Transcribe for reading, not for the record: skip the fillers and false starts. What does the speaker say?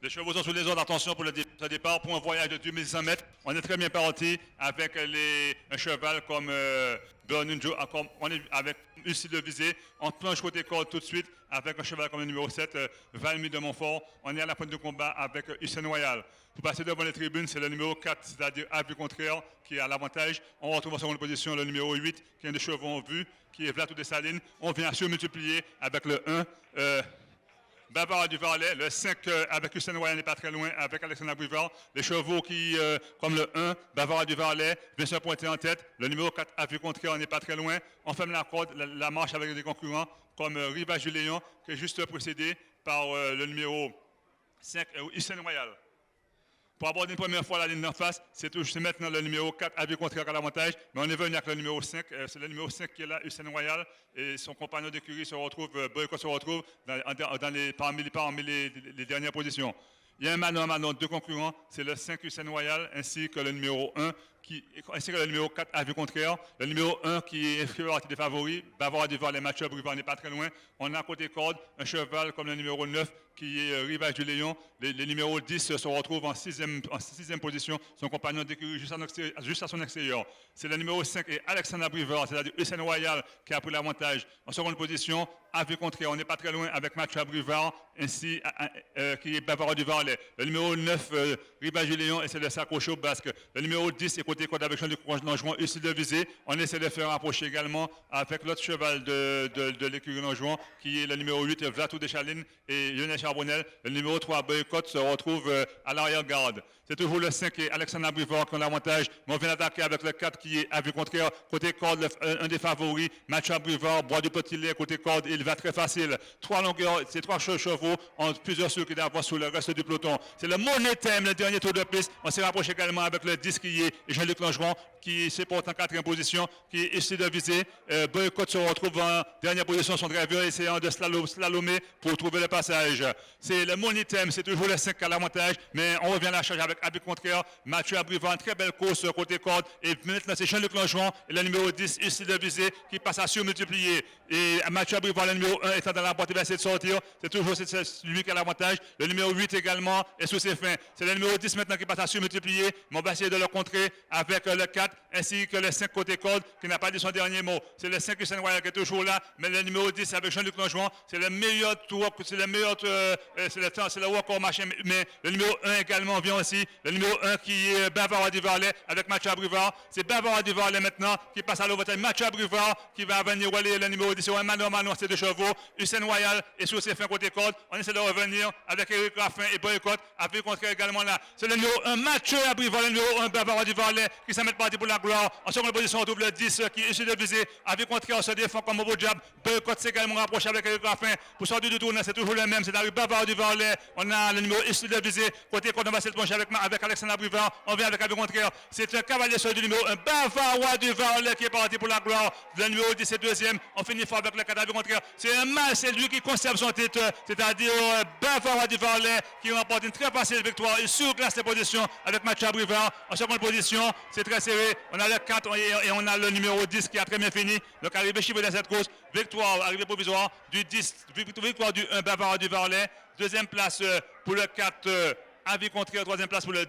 Les chevaux sont sous les ordres. Attention pour le départ pour un voyage de 2100 mètres. On est très bien parti avec un cheval comme Bernunjo, on est avec Lucie de Visée. On planche côté corde tout de suite avec un cheval comme le numéro 7, Valmy de Montfort. On est à la pointe de combat avec Hussein Royal. Pour passer devant les tribunes, c'est le numéro 4, c'est-à-dire à vue contraire, qui a l'avantage. On retrouve en seconde position le numéro 8, qui est un des chevaux en vue, qui est Vlatou de Salines. On vient surmultiplier avec le 1. Bavard du Varlet, le 5 avec Hussein Royal n'est pas très loin, avec Alexandre Brivard. Les chevaux qui, comme le 1, Bavard du Varlet, vient se pointer en tête. Le numéro 4, à vue contraire, n'est pas très loin. On ferme la corde, la marche avec des concurrents, comme Rivage du Léon, qui est juste précédé par le numéro 5, Hussein Royal. Pour aborder une première fois la ligne d'en face, c'est maintenant le numéro 4, à vue contraire à l'avantage, mais on est venu avec le numéro 5, c'est le numéro 5 qui est là, Hussein Royal, et son compagnon d'écurie se retrouve, Boycott se retrouve parmi les dernières positions. Il y a un Manon, deux concurrents, c'est le 5 Hussein Royal ainsi que le numéro 1, ainsi que le numéro 4 à vue contraire. Le numéro 1 qui est inscrit partie des favoris, Bavard du Varlet, match-up, Brivard n'est pas très loin. On a à côté corde un cheval comme le numéro 9 qui est Rivage du Léon. Les numéros 10 se retrouvent en sixième position, son compagnon d'écurie juste à son extérieur. C'est le numéro 5 et Alexandre Brivard, c'est-à-dire Hussein Royal qui a pris l'avantage. En seconde position, à vue contraire, on n'est pas très loin avec match-up, Brivard, ainsi qui est Bavard du Varlet. Le numéro 9, Rivage du Léon, et c'est le Sacocho Basque. Le numéro 10 est côté corde avec Jean-Luc Langevin, Ursule de Visée. On essaie de faire rapprocher également avec l'autre cheval de l'écurie Langevin, qui est le numéro 8, Vlatou de Chaline et Lionel Charbonnel. Le numéro 3, Boycott, se retrouve à l'arrière-garde. C'est toujours le 5 et Alexandre Brivard qui ont l'avantage. Mais on vient d'attaquer avec le 4 qui est à vue contraire. Côté corde, un des favoris, Mathieu Brivard, Bois du Petit Lait, côté corde, il va très facile. Trois longueurs, c'est trois chevaux en plusieurs ceux qui d'avance sur le reste du peloton. C'est le Monéthème, le dernier tour de piste. On s'est rapproché également avec le 10 qui est Jean-Luc Langevin, qui se porte en quatrième position, qui est ici de viser. Boycott se retrouve en dernière position, son driver essayant de slalomer pour trouver le passage. C'est le Monéthème, c'est toujours le 5 à l'avantage, mais on revient à la charge avec Abby contraire. Mathieu Abrivant, très belle course côté corde. Et maintenant, c'est Jean-Luc Langevin et le numéro 10, ici de viser, qui passe à surmultiplier. Et Mathieu Abrivant, le numéro 1, étant dans la boîte, il va essayer de sortir. C'est toujours lui qui a l'avantage. Le numéro 8 également est sous ses fins. C'est le numéro 10 maintenant qui passe à surmultiplier. Mais on va essayer de le contrer avec le 4 ainsi que le 5 côté corde qui n'a pas dit son dernier mot. C'est le 5 Hussein Royal qui est toujours là. Mais le numéro 10 avec Jean-Luc Langevin, c'est le meilleur tour, c'est le meilleur, c'est le record machin. Mais le numéro 1 également vient aussi. Le numéro 1 qui est Bavard du Varlet avec Mathieu Abrivard. C'est Bavard du Varlet maintenant qui passe à l'overtime. Mathieu Abrivard qui va venir relayer le numéro 10. C'est un Manon, c'est deux chevaux. Hussein Royal est sur ses fins côté corde. On essaie de revenir avec Eric Raffin et Boycott. Avec contraire également là. C'est le numéro 1 Mathieu Abrivard, le numéro 1 Bavard du Varlet qui s'en met parti pour la gloire. En seconde position, on trouve le 10 qui est ici de viser. Avec contraire, on se défend comme un beau jab. Boycott s'est également rapproché avec Eric Raffin. Pour sortir du tournoi, c'est toujours le même. C'est David Bavard du Varlet. On a le numéro ici de viser. Côté corde, on va se pencher avec Alexandre Abrivard. On vient avec Abby contraire. C'est un cavalier sur du numéro 1 Bavard du Varlet qui est parti pour la gloire. Le numéro 10 est deuxième. On finit fort avec le 4 Abby contraire. C'est un mal, c'est lui qui conserve son titre. C'est-à-dire Bavard du Varlet qui remporte une très facile victoire. Il surclasse les positions avec Mathieu Abrivard. En seconde position, c'est très serré. On a le 4 et on a le numéro 10 qui a très bien fini. Donc arrivé chiffre dans cette course. Victoire, arrivée provisoire du 10, victoire du 1 Bavard du Varlet. Deuxième place pour le 4 Avis contraire, troisième place pour le